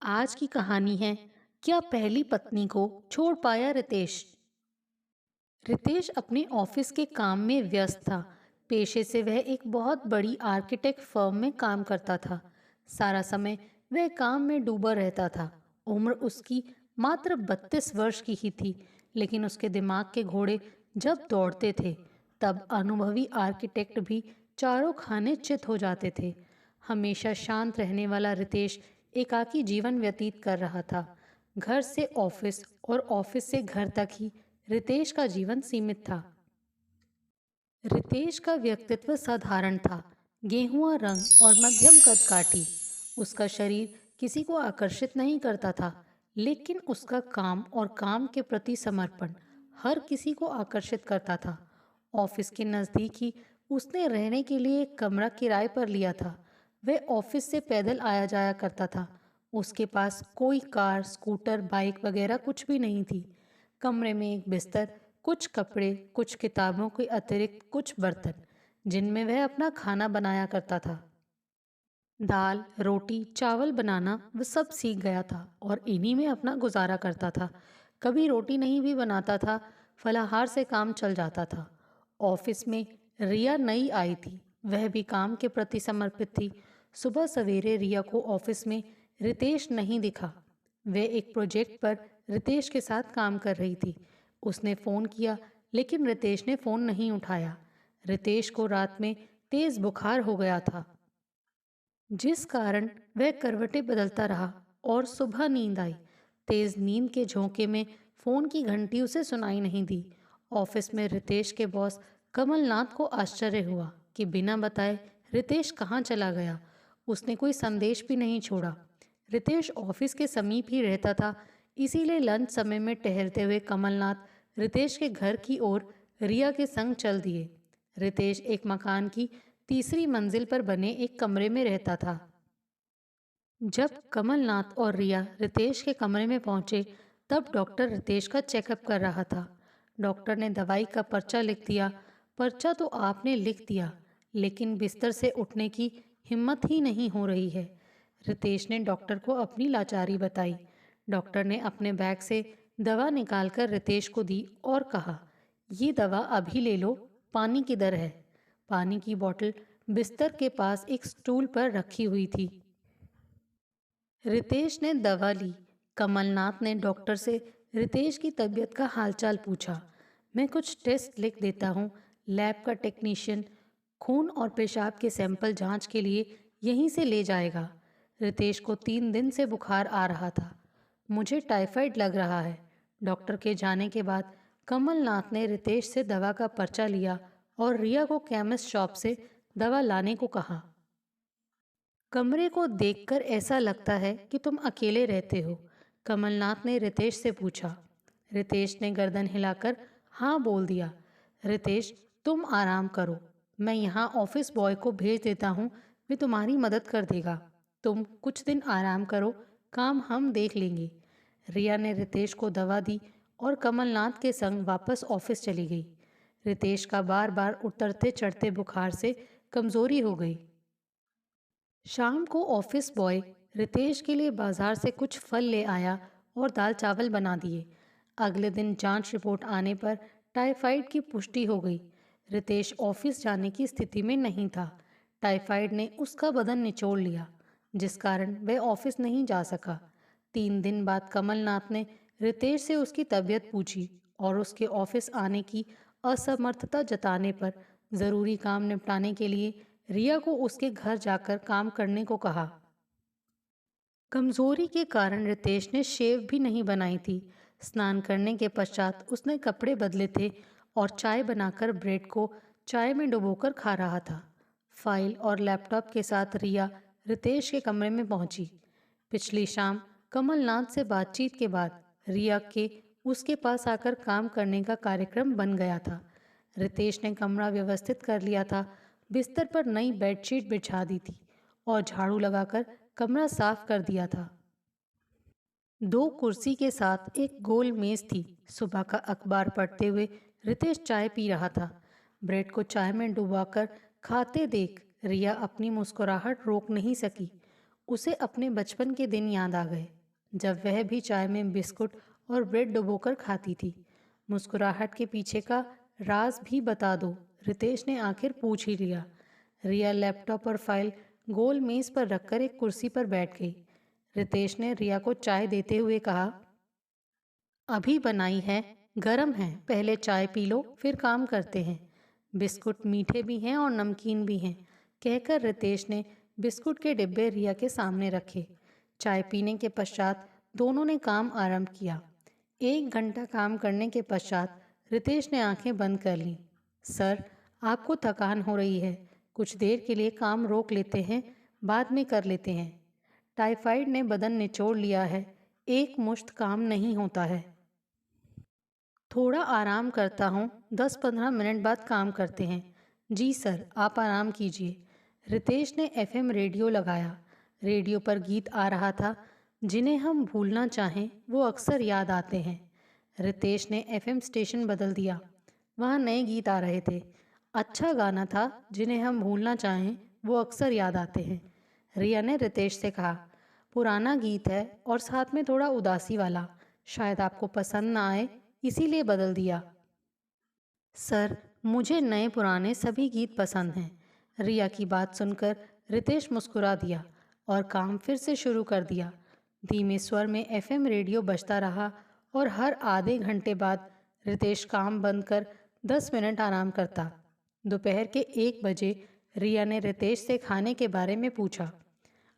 आज की कहानी है, क्या पहली पत्नी को छोड़ पाया रितेश। रितेश अपने ऑफिस के काम में व्यस्त था। पेशे से वह एक बहुत बड़ी आर्किटेक्ट फर्म में काम करता था। सारा समय वह काम में डूबा रहता था। उम्र उसकी मात्र 32 वर्ष की ही थी, लेकिन उसके दिमाग के घोड़े जब दौड़ते थे, तब अनुभवी आर्किटेक्ट भी चारों खाने चित हो जाते थे। हमेशा शांत रहने वाला रितेश एकाकी जीवन व्यतीत कर रहा था। घर से ऑफिस और ऑफिस से घर तक ही रितेश का जीवन सीमित था। रितेश का व्यक्तित्व साधारण था। गेहुआ रंग और मध्यम कद काठी। उसका शरीर किसी को आकर्षित नहीं करता था, लेकिन उसका काम और काम के प्रति समर्पण हर किसी को आकर्षित करता था। ऑफिस के नज़दीक ही उसने रहने के लिए एक कमरा किराए पर लिया था। वह ऑफिस से पैदल आया जाया करता था। उसके पास कोई कार, स्कूटर, बाइक वगैरह कुछ भी नहीं थी। कमरे में एक बिस्तर, कुछ कपड़े, कुछ किताबों के अतिरिक्त कुछ बर्तन, जिनमें वह अपना खाना बनाया करता था। दाल, रोटी, चावल बनाना वह सब सीख गया था और इन्हीं में अपना गुजारा करता था। कभी रोटी नहीं भी बनाता था, फलाहार से काम चल जाता था। ऑफिस में रिया नई आई थी। वह भी काम के प्रति समर्पित थी। सुबह सवेरे रिया को ऑफिस में रितेश नहीं दिखा। वह एक प्रोजेक्ट पर रितेश के साथ काम कर रही थी। उसने फ़ोन किया, लेकिन रितेश ने फ़ोन नहीं उठाया। रितेश को रात में तेज बुखार हो गया था, जिस कारण वह करवटें बदलता रहा और सुबह नींद आई। तेज नींद के झोंके में फोन की घंटी उसे सुनाई नहीं दी। ऑफिस में रितेश के बॉस कमलनाथ को आश्चर्य हुआ कि बिना बताए रितेश कहाँ चला गया। उसने कोई संदेश भी नहीं छोड़ा। रितेश ऑफिस के समीप ही रहता था, इसीलिए लंच समय में टहलते हुए कमलनाथ रितेश के घर की ओर रिया के संग चल दिए। रितेश एक मकान की तीसरी मंजिल पर बने एक कमरे में रहता था। जब कमलनाथ और रिया रितेश के कमरे में पहुंचे, तब डॉक्टर रितेश का चेकअप कर रहा था। डॉक्टर ने दवाई का पर्चा लिख दिया। पर्चा तो आपने लिख दिया, लेकिन बिस्तर से उठने की हिम्मत ही नहीं हो रही है। रितेश ने डॉक्टर को अपनी लाचारी बताई। डॉक्टर ने अपने बैग से दवा निकालकर रितेश को दी और कहा, ये दवा अभी ले लो, पानी किधर है? पानी की बोतल बिस्तर के पास एक स्टूल पर रखी हुई थी। रितेश ने दवा ली। कमलनाथ ने डॉक्टर से रितेश की तबीयत का हालचाल पूछा। मैं कुछ टेस्ट लिख देता हूँ। लैब का टेक्नीशियन खून और पेशाब के सैंपल जांच के लिए यहीं से ले जाएगा। रितेश को 3 दिन से बुखार आ रहा था। मुझे टाइफाइड लग रहा है। डॉक्टर के जाने के बाद कमलनाथ ने रितेश से दवा का पर्चा लिया और रिया को केमिस्ट शॉप से दवा लाने को कहा। कमरे को देखकर ऐसा लगता है कि तुम अकेले रहते हो, कमलनाथ ने रितेश से पूछा। रितेश ने गर्दन हिलाकर हाँ बोल दिया। रितेश, तुम आराम करो, मैं यहाँ ऑफिस बॉय को भेज देता हूँ, वे तुम्हारी मदद कर देगा। तुम कुछ दिन आराम करो, काम हम देख लेंगे। रिया ने रितेश को दवा दी और कमलनाथ के संग वापस ऑफिस चली गई। रितेश का बार बार उतरते चढ़ते बुखार से कमजोरी हो गई। शाम को ऑफिस बॉय रितेश के लिए बाजार से कुछ फल ले आया और दाल चावल बना दिए। अगले दिन जांच रिपोर्ट आने पर टाइफाइड की पुष्टि हो गई। रितेश ऑफिस जाने की स्थिति में नहीं था। टाइफाइड ने उसका बदन निचोड़ लिया, जिस कारण वह ऑफिस नहीं जा सका। 3 दिन बाद कमलनाथ ने रितेश से उसकी तबीयत पूछी और उसके ऑफिस आने की असमर्थता जताने पर जरूरी काम निपटाने के लिए रिया को उसके घर जाकर काम करने को कहा। कमजोरी के कारण रितेश ने शेव भी नहीं बनाई थी। स्नान करने के पश्चात उसने कपड़े बदले थे और चाय बनाकर ब्रेड को चाय में डुबोकर खा रहा था। फाइल और लैपटॉप के साथ रिया रितेश के कमरे में पहुंची। पिछली शाम कमलनाथ से बातचीत के बाद रिया के उसके पास आकर काम करने का कार्यक्रम बन गया था। रितेश ने कमरा व्यवस्थित कर लिया था। बिस्तर पर नई बेडशीट बिछा दी थी और झाड़ू लगाकर कमरा साफ कर दिया था। 2 कुर्सी के साथ एक गोल मेज थी। सुबह का अखबार पढ़ते हुए रितेश चाय पी रहा था। ब्रेड को चाय में डुबाकर खाते देख रिया अपनी मुस्कुराहट रोक नहीं सकी। उसे अपने बचपन के दिन याद आ गए, जब वह भी चाय में बिस्कुट और ब्रेड डुबोकर खाती थी। मुस्कुराहट के पीछे का राज भी बता दो, रितेश ने आखिर पूछ ही लिया। रिया लैपटॉप और फाइल गोल मेज पर रखकर एक कुर्सी पर बैठ गई। रितेश ने रिया को चाय देते हुए कहा, अभी बनाई है, गरम है, पहले चाय पी लो फिर काम करते हैं। बिस्कुट मीठे भी हैं और नमकीन भी हैं, कहकर रितेश ने बिस्कुट के डिब्बे रिया के सामने रखे। चाय पीने के पश्चात दोनों ने काम आरंभ किया। 1 घंटा काम करने के पश्चात रितेश ने आंखें बंद कर लीं। सर, आपको थकान हो रही है, कुछ देर के लिए काम रोक लेते हैं, बाद में कर लेते हैं। टाइफाइड ने बदन निचोड़ लिया है, एक मुश्त काम नहीं होता है। थोड़ा आराम करता हूँ, 10-15 मिनट बाद काम करते हैं। जी सर, आप आराम कीजिए। रितेश ने एफएम रेडियो लगाया। रेडियो पर गीत आ रहा था, जिन्हें हम भूलना चाहें वो अक्सर याद आते हैं। रितेश ने एफएम स्टेशन बदल दिया। वहाँ नए गीत आ रहे थे। अच्छा गाना था, जिन्हें हम भूलना चाहें वो अक्सर याद आते हैं। रिया ने रितेश से कहा, पुराना गीत है और साथ में थोड़ा उदासी वाला, शायद आपको पसंद ना आए, इसीलिए बदल दिया। सर, मुझे नए पुराने सभी गीत पसंद हैं। रिया की बात सुनकर रितेश मुस्कुरा दिया और काम फिर से शुरू कर दिया। धीमे स्वर में एफएम रेडियो बजता रहा और हर आधे घंटे बाद रितेश काम बंद कर 10 मिनट आराम करता। दोपहर के 1 बजे रिया ने रितेश से खाने के बारे में पूछा।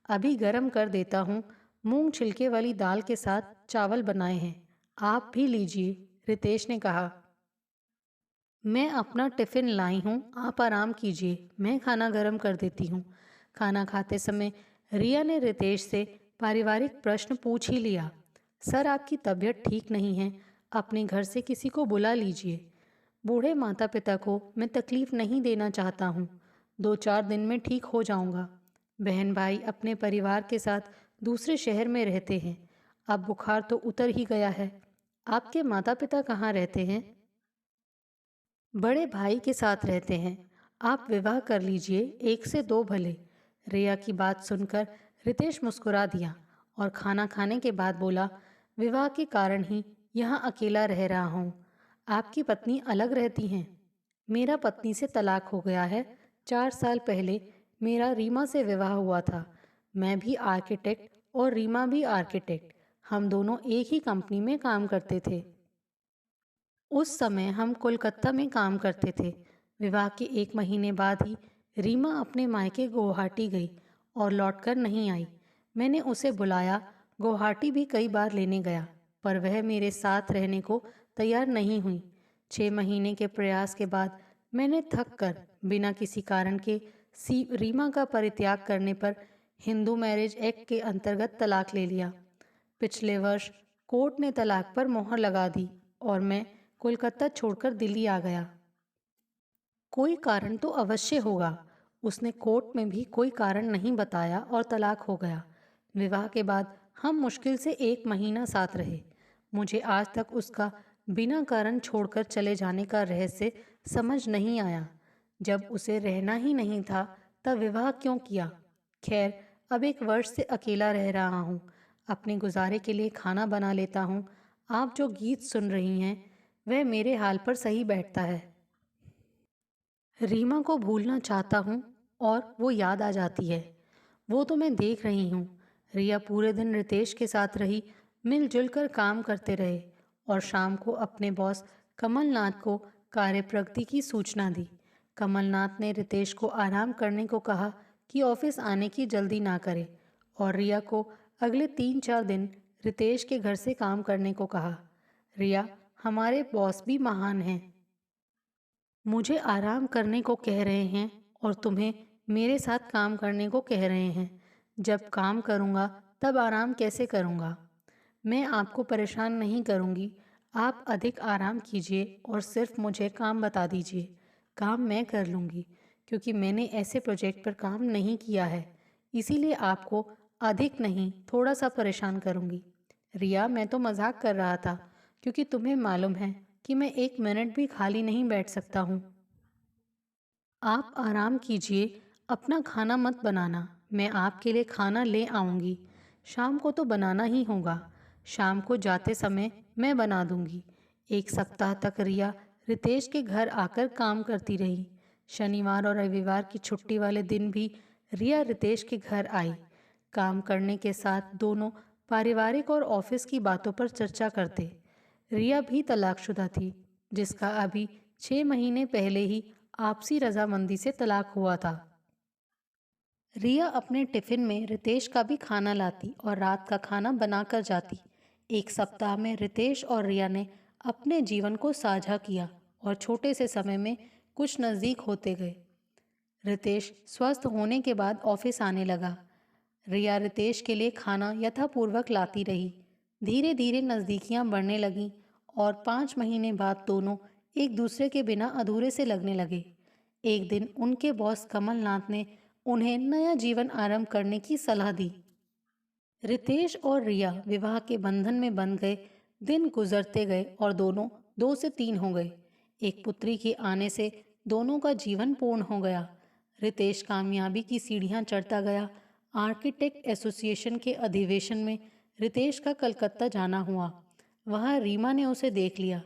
अभी गरम कर देता हूँ, मूंग छिलके वाली दाल के साथ चावल बनाए हैं, आप भी लीजिए, रितेश ने कहा। मैं अपना टिफ़िन लाई हूँ, आप आराम कीजिए, मैं खाना गर्म कर देती हूँ। खाना खाते समय रिया ने रितेश से पारिवारिक प्रश्न पूछ ही लिया। सर, आपकी तबीयत ठीक नहीं है, अपने घर से किसी को बुला लीजिए। बूढ़े माता पिता को मैं तकलीफ़ नहीं देना चाहता हूँ, 2-4 दिन में ठीक हो जाऊँगा। बहन भाई अपने परिवार के साथ दूसरे शहर में रहते हैं, अब बुखार तो उतर ही गया है। आपके माता पिता कहाँ रहते हैं? बड़े भाई के साथ रहते हैं। आप विवाह कर लीजिए, 1 से 2 भले। रिया की बात सुनकर रितेश मुस्कुरा दिया और खाना खाने के बाद बोला, विवाह के कारण ही यहाँ अकेला रह रहा हूँ। आपकी पत्नी अलग रहती हैं? मेरा पत्नी से तलाक हो गया है। 4 साल पहले मेरा रीमा से विवाह हुआ था। मैं भी आर्किटेक्ट और रीमा भी आर्किटेक्ट। हम दोनों एक ही कंपनी में काम करते थे। उस समय हम कोलकाता में काम करते थे। विवाह के 1 महीने बाद ही रीमा अपने मायके गुवाहाटी गई और लौटकर नहीं आई। मैंने उसे बुलाया, गुवाहाटी भी कई बार लेने गया, पर वह मेरे साथ रहने को तैयार नहीं हुई। 6 महीने के प्रयास के बाद मैंने थक कर बिना किसी कारण के रीमा का परित्याग करने पर हिंदू मैरिज एक्ट के अंतर्गत तलाक ले लिया। पिछले वर्ष कोर्ट ने तलाक पर मोहर लगा दी और मैं कोलकाता छोड़कर दिल्ली आ गया। कोई कारण तो अवश्य होगा। उसने कोर्ट में भी कोई कारण नहीं बताया और तलाक हो गया। विवाह के बाद हम मुश्किल से 1 महीना साथ रहे। मुझे आज तक उसका बिना कारण छोड़कर चले जाने का रहस्य समझ नहीं आया। जब उसे रहना ही नहीं था, तब विवाह क्यों किया? खैर, अब 1 वर्ष से अकेला रह रहा हूँ। अपने गुजारे के लिए खाना बना लेता हूँ। आप जो गीत सुन रही हैं, वह मेरे हाल पर सही बैठता है। रीमा को भूलना चाहता हूँ और वो याद आ जाती है। वो तो मैं देख रही हूँ। रिया पूरे दिन रितेश के साथ रही, मिलजुल कर काम करते रहे और शाम को अपने बॉस कमलनाथ को कार्य प्रगति की सूचना दी। कमलनाथ ने रितेश को आराम करने को कहा कि ऑफिस आने की जल्दी ना करे और रिया को अगले 3-4 दिन रितेश के घर से काम करने को कहा। रिया, हमारे बॉस भी महान हैं। मुझे आराम करने को कह रहे हैं और तुम्हें मेरे साथ काम करने को कह रहे हैं। जब काम करूँगा तब आराम कैसे करूँगा? मैं आपको परेशान नहीं करूँगी। आप अधिक आराम कीजिए और सिर्फ मुझे काम बता दीजिए। काम मैं कर लूँगी, क्योंकि मैंने ऐसे प्रोजेक्ट पर काम नहीं किया है। इसीलिए आपको अधिक नहीं, थोड़ा सा परेशान करूँगी। रिया, मैं तो मजाक कर रहा था, क्योंकि तुम्हें मालूम है कि मैं 1 मिनट भी खाली नहीं बैठ सकता हूँ। आप आराम कीजिए, अपना खाना मत बनाना, मैं आपके लिए खाना ले आऊँगी। शाम को तो बनाना ही होगा। शाम को जाते समय मैं बना दूँगी। 1 सप्ताह तक रिया रितेश के घर आकर काम करती रही। शनिवार और रविवार की छुट्टी वाले दिन भी रिया रितेश के घर आई। काम करने के साथ दोनों पारिवारिक और ऑफिस की बातों पर चर्चा करते। रिया भी तलाकशुदा थी, जिसका अभी 6 महीने पहले ही आपसी रजामंदी से तलाक हुआ था। रिया अपने टिफिन में रितेश का भी खाना लाती और रात का खाना बनाकर जाती। 1 सप्ताह में रितेश और रिया ने अपने जीवन को साझा किया और छोटे से समय में कुछ नज़दीक होते गए। रितेश स्वस्थ होने के बाद ऑफिस आने लगा। रिया रितेश के लिए खाना यथापूर्वक लाती रही। धीरे धीरे नज़दीकियां बढ़ने लगीं और 5 महीने बाद दोनों एक दूसरे के बिना अधूरे से लगने लगे। एक दिन उनके बॉस कमलनाथ ने उन्हें नया जीवन आरंभ करने की सलाह दी। रितेश और रिया विवाह के बंधन में बंध गए। दिन गुजरते गए और दोनों 2 से 3 हो गए। एक पुत्री के आने से दोनों का जीवन पूर्ण हो गया। रितेश कामयाबी की सीढ़ियां चढ़ता गया। आर्किटेक्ट एसोसिएशन के अधिवेशन में रितेश का कलकत्ता जाना हुआ। वहां रीमा ने उसे देख लिया।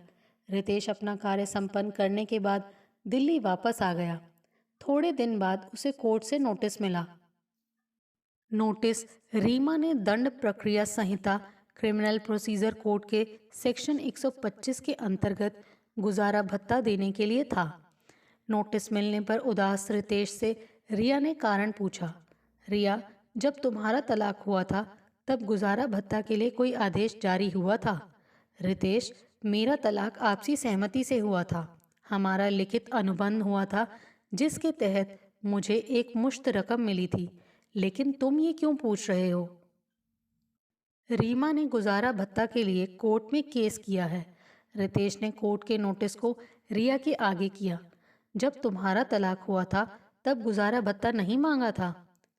रितेश अपना कार्य संपन्न करने के बाद दिल्ली वापस आ गया। थोड़े दिन बाद उसे कोर्ट से नोटिस मिला। नोटिस रीमा ने दंड प्रक्रिया संहिता क्रिमिनल प्रोसीजर कोड के सेक्शन 125 के अंतर्गत गुजारा भत्ता देने के लिए था। नोटिस मिलने पर उदास रितेश से रिया ने कारण पूछा। रिया, जब तुम्हारा तलाक हुआ था तब गुजारा भत्ता के लिए कोई आदेश जारी हुआ था? रितेश, मेरा तलाक आपसी सहमति से हुआ था। हमारा लिखित अनुबंध हुआ था जिसके तहत मुझे एक मुश्त रकम मिली थी। लेकिन तुम ये क्यों पूछ रहे हो? रीमा ने गुजारा भत्ता के लिए कोर्ट में केस किया है। रितेश ने कोर्ट के नोटिस को रिया के आगे किया। जब तुम्हारा तलाक हुआ था तब गुजारा भत्ता नहीं मांगा था।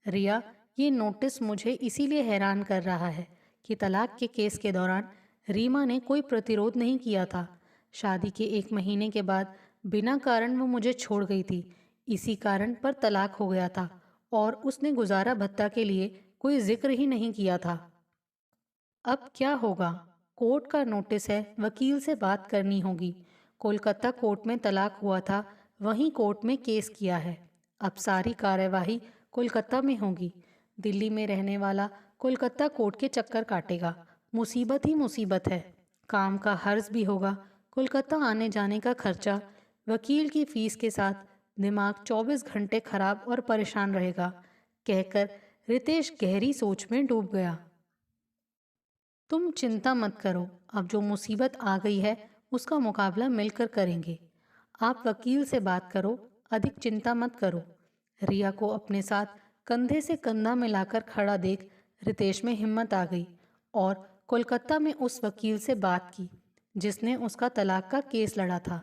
रिया, ये नोटिस मुझे इसीलिए हैरान कर रहा है कि तलाक के केस के दौरान रीमा ने कोई प्रतिरोध नहीं किया था। शादी के 1 महीने के बाद बिना कारण वो मुझे छोड़ गई थी। इसी कारण पर तलाक हो गया था और उसने गुजारा भत्ता के लिए कोई जिक्र ही नहीं किया था। अब क्या होगा? कोर्ट का नोटिस है, वकील से बात करनी होगी। कोलकाता कोर्ट में तलाक हुआ था, वहीं कोर्ट में केस किया है। अब सारी कार्यवाही कोलकाता में होगी। दिल्ली में रहने वाला कोलकाता कोर्ट के चक्कर काटेगा। मुसीबत ही मुसीबत है। काम का हर्ज भी होगा, कोलकाता आने जाने का खर्चा, वकील की फीस के साथ दिमाग 24 घंटे खराब और परेशान रहेगा, कहकर रितेश गहरी सोच में डूब गया। तुम चिंता मत करो, अब जो मुसीबत आ गई है उसका मुकाबला मिलकर करेंगे। आप वकील से बात करो, अधिक चिंता मत करो। रिया को अपने साथ कंधे से कंधा मिलाकर खड़ा देख रितेश में हिम्मत आ गई और कोलकाता में उस वकील से बात की जिसने उसका तलाक का केस लड़ा था।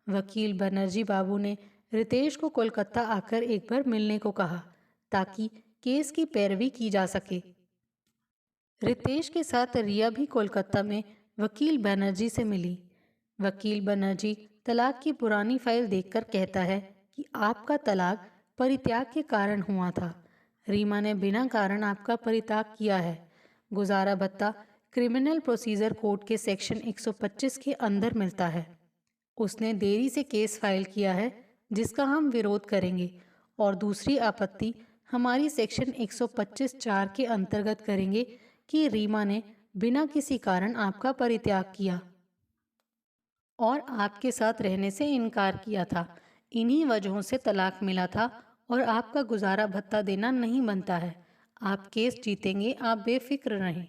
वकील बनर्जी बाबू ने रितेश को कोलकाता आकर एक बार मिलने को कहा ताकि केस की पैरवी की जा सके। रितेश के साथ रिया भी कोलकाता में वकील बनर्जी से मिली। वकील बनर्जी तलाक की पुरानी फाइल देखकर कहता है कि आपका तलाक परित्याग के कारण हुआ था। रीमा ने बिना कारण आपका परित्याग किया है। गुजारा भत्ता क्रिमिनल प्रोसीजर कोड के सेक्शन 125 के अंदर मिलता है। उसने देरी से केस फाइल किया है जिसका हम विरोध करेंगे और दूसरी आपत्ति हमारी सेक्शन 125(4) के अंतर्गत करेंगे कि रीमा ने बिना किसी कारण आपका परित्याग किया और आपके साथ रहने से इनकार किया था। इन्हीं वजहों से तलाक मिला था और आपका गुजारा भत्ता देना नहीं बनता है। आप केस जीतेंगे, आप बेफिक्र रहें।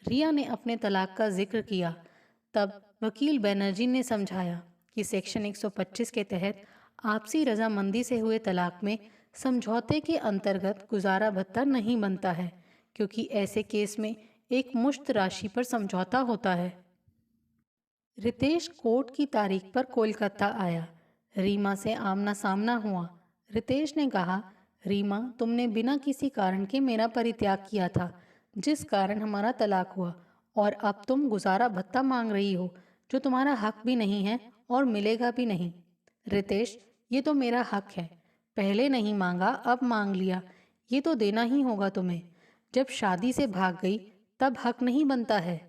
रिया ने अपने तलाक का जिक्र किया। तब वकील बनर्जी ने समझाया कि सेक्शन 125 के तहत आपसी रजामंदी से हुए तलाक में समझौते के अंतर्गत गुजारा भत्ता नहीं बनता है, क्योंकि ऐसे केस में एक मुश्त राशि पर समझौता होता है। रितेश कोर्ट की तारीख पर कोलकाता आया। रीमा से आमना सामना हुआ। रितेश ने कहा, रीमा, तुमने बिना किसी कारण के मेरा परित्याग किया था, जिस कारण हमारा तलाक हुआ, और अब तुम गुजारा भत्ता मांग रही हो जो तुम्हारा हक भी नहीं है और मिलेगा भी नहीं। रितेश, ये तो मेरा हक है। पहले नहीं मांगा, अब मांग लिया। ये तो देना ही होगा तुम्हें। जब शादी से भाग गई तब हक नहीं बनता है।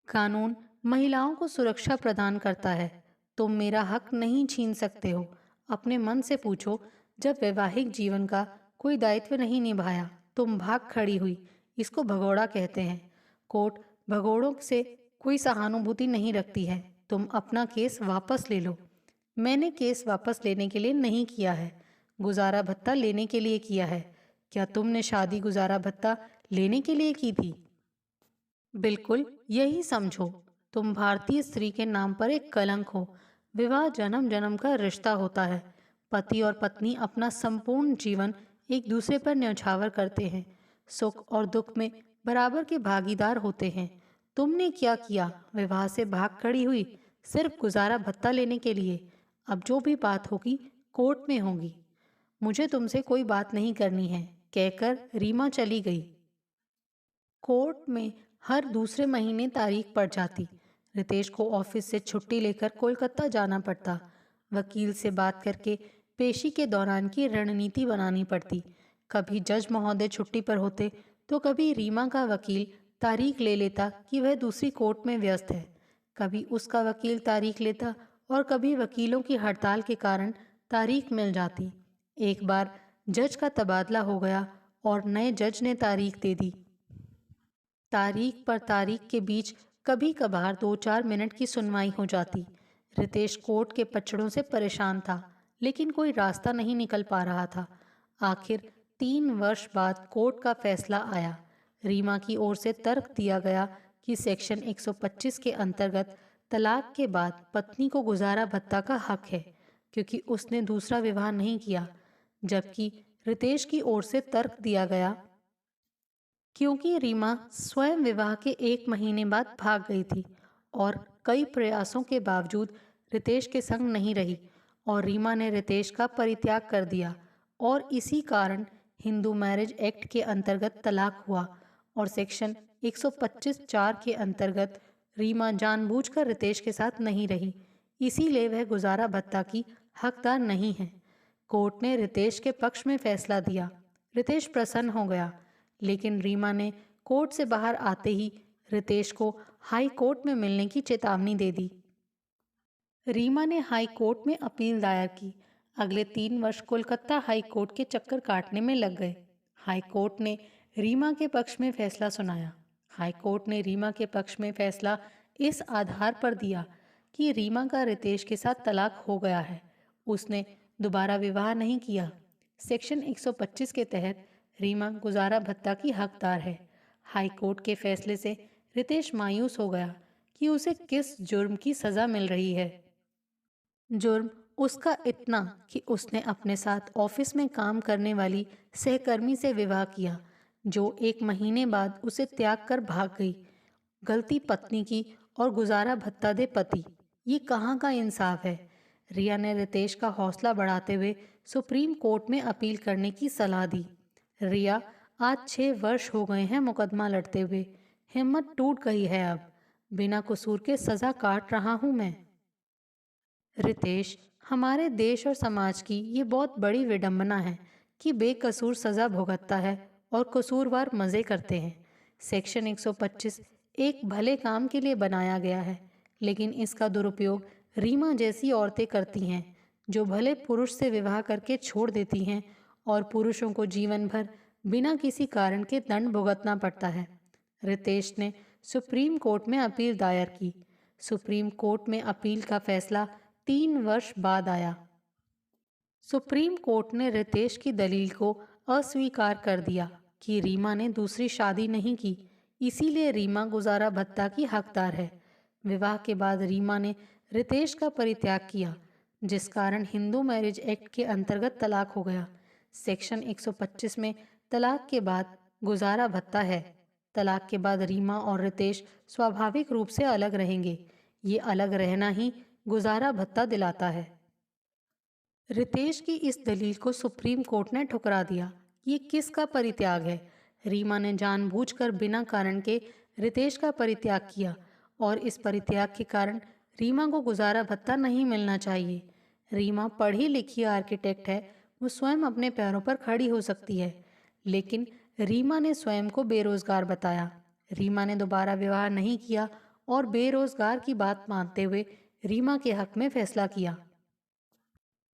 कानून महिलाओं को सुरक्षा प्रदान करता है। तुम मेरा हक नहीं छीन सकते हो। अपने मन से पूछो, जब वैवाहिक जीवन का कोई दायित्व नहीं निभाया, तुम भाग खड़ी हुई। इसको भगोड़ा कहते हैं। कोर्ट भगोड़ों से कोई सहानुभूति नहीं रखती है। तुम अपना केस वापस ले लो। मैंने केस वापस लेने के लिए नहीं किया है, गुजारा भत्ता लेने के लिए किया है। क्या तुमने शादी गुजारा भत्ता लेने के लिए की थी? बिल्कुल यही समझो। तुम भारतीय स्त्री के नाम पर एक कलंक हो। विवाह जन्म जन्म का रिश्ता होता है। पति और पत्नी अपना संपूर्ण जीवन एक दूसरे पर न्यौछावर करते हैं। सुख और दुख में बराबर के भागीदार होते हैं। तुमने क्या किया? विवाह से भाग खड़ी हुई, सिर्फ गुजारा भत्ता लेने के लिए। अब जो भी बात होगी कोर्ट में होगी। मुझे तुमसे कोई बात नहीं करनी है, कहकर रीमा चली गई। कोर्ट में हर दूसरे महीने तारीख पड़ जाती। रितेश को ऑफिस से छुट्टी लेकर कोलकाता जाना पड़ता। वकील से बात करके पेशी के दौरान की रणनीति बनानी पड़ती। कभी जज महोदय छुट्टी पर होते तो कभी रीमा का वकील तारीख ले लेता कि वह दूसरी कोर्ट में व्यस्त है। कभी उसका वकील तारीख लेता और कभी वकीलों की हड़ताल के कारण तारीख मिल जाती। एक बार जज का तबादला हो गया और नए जज ने तारीख दे दी। तारीख पर तारीख के बीच कभी कभार 2-4 मिनट की सुनवाई हो जाती। रितेश कोर्ट के पचड़ों से परेशान था, लेकिन कोई रास्ता नहीं निकल पा रहा था। आखिर 3 वर्ष बाद कोर्ट का फैसला आया। रीमा की ओर से तर्क दिया गया कि सेक्शन 125 के अंतर्गत तलाक के बाद पत्नी को गुजारा भत्ता का हक है, क्योंकि उसने दूसरा विवाह नहीं किया। जबकि रितेश की ओर से तर्क दिया गया क्योंकि रीमा स्वयं विवाह के 1 महीने बाद भाग गई थी और कई प्रयासों के बावजूद रितेश के संग नहीं रही और रीमा ने रितेश का परित्याग कर दिया और इसी कारण हिंदू मैरिज एक्ट के अंतर्गत तलाक हुआ और सेक्शन 125(4) के अंतर्गत रीमा जानबूझकर रितेश के साथ नहीं रही, इसीलिए वह गुजारा भत्ता की हकदार नहीं है। कोर्ट ने रितेश के पक्ष में फैसला दिया। रितेश प्रसन्न हो गया, लेकिन रीमा ने कोर्ट से बाहर आते ही रितेश को हाई कोर्ट में मिलने की चेतावनी दे दी। रीमा ने हाई कोर्ट में अपील दायर की। अगले 3 वर्ष कोलकाता हाई कोर्ट के चक्कर काटने में लग गए। हाई कोर्ट ने रीमा के पक्ष में फैसला सुनाया। हाई कोर्ट ने रीमा के पक्ष में फैसला इस आधार पर दिया कि रीमा का रितेश के साथ तलाक हो गया है, उसने दोबारा विवाह नहीं किया। सेक्शन 125 के तहत रीमा गुजारा भत्ता की हकदार है। हाई कोर्ट के फैसले से रितेश मायूस हो गया कि उसे किस जुर्म की सजा मिल रही है। जुर्म उसका इतना कि उसने अपने साथ ऑफिस में काम करने वाली सहकर्मी से विवाह किया, जो 1 महीने बाद उसे त्याग कर भाग गई। गलती पत्नी की और गुजारा भत्ता दे पति। ये कहाँ का इंसाफ है? रिया ने रितेश का हौसला बढ़ाते हुए सुप्रीम कोर्ट में अपील करने की सलाह दी। रिया, आज 6 वर्ष हो गए हैं मुकदमा लड़ते हुए। हिम्मत टूट गई है अब। बिना कसूर के सजा काट रहा हूं मैं। रितेश, हमारे देश और समाज की ये बहुत बड़ी विडंबना है कि बेकसूर सजा भुगतता है और कसूरवार मज़े करते हैं। सेक्शन 125 एक भले काम के लिए बनाया गया है, लेकिन इसका दुरुपयोग रीमा जैसी औरतें करती हैं, जो भले पुरुष से विवाह करके छोड़ देती हैं और पुरुषों को जीवन भर बिना किसी कारण के दंड भुगतना पड़ता है। रितेश ने सुप्रीम कोर्ट में अपील दायर की। सुप्रीम कोर्ट में अपील का फैसला 3 वर्ष बाद आया। सुप्रीम कोर्ट ने रितेश की दलील को अस्वीकार कर दिया कि रीमा ने दूसरी शादी नहीं की, इसीलिए रीमा गुजारा भत्ता की हकदार है। विवाह के बाद रीमा ने रितेश का परित्याग किया, जिस कारण हिंदू मैरिज एक्ट के अंतर्गत तलाक हो गया। सेक्शन 125 में तलाक के बाद गुजारा भत्ता है। तलाक के बाद रीमा और रितेश स्वाभाविक रूप से अलग रहेंगे। ये अलग रहना ही गुजारा भत्ता दिलाता है। रितेश की इस दलील को सुप्रीम कोर्ट ने ठुकरा दिया। ये किसका परित्याग है? रीमा ने जानबूझकर बिना कारण के रितेश का परित्याग किया और इस परित्याग के कारण रीमा को गुजारा भत्ता नहीं मिलना चाहिए। रीमा पढ़ी लिखी आर्किटेक्ट है, वो स्वयं अपने पैरों पर खड़ी हो सकती है। लेकिन रीमा ने स्वयं को बेरोजगार बताया। रीमा ने दोबारा विवाह नहीं किया और बेरोजगार की बात मानते हुए रीमा के हक में फैसला किया।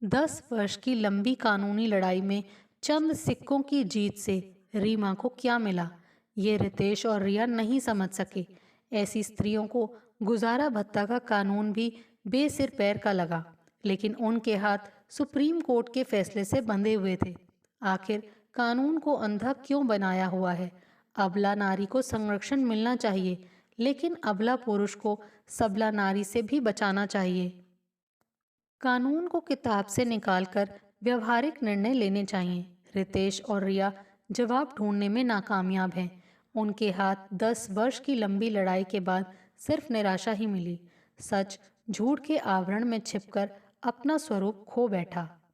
10 वर्ष की लंबी कानूनी लड़ाई में चंद सिक्कों की जीत से रीमा को क्या मिला, ये रितेश और रिया नहीं समझ सके। ऐसी स्त्रियों को गुजारा भत्ता का कानून भी बेसिर पैर का लगा, लेकिन उनके हाथ सुप्रीम कोर्ट के फैसले से बंधे हुए थे। आखिर कानून को अंधा क्यों बनाया हुआ है? अबला नारी को संरक्षण मिलना चाहिए, लेकिन अबला पुरुष को सबला नारी से भी बचाना चाहिए। कानून को किताब से निकालकर व्यवहारिक निर्णय लेने चाहिए। रितेश और रिया जवाब ढूंढने में नाकामयाब हैं। उनके हाथ 10 वर्ष की लंबी लड़ाई के बाद सिर्फ निराशा ही मिली। सच झूठ के आवरण में छिपकर अपना स्वरूप खो बैठा।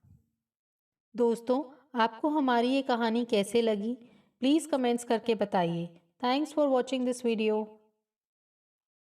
दोस्तों, आपको हमारी ये कहानी कैसे लगी? प्लीज़ कमेंट्स करके बताइए। Thanks for watching this video.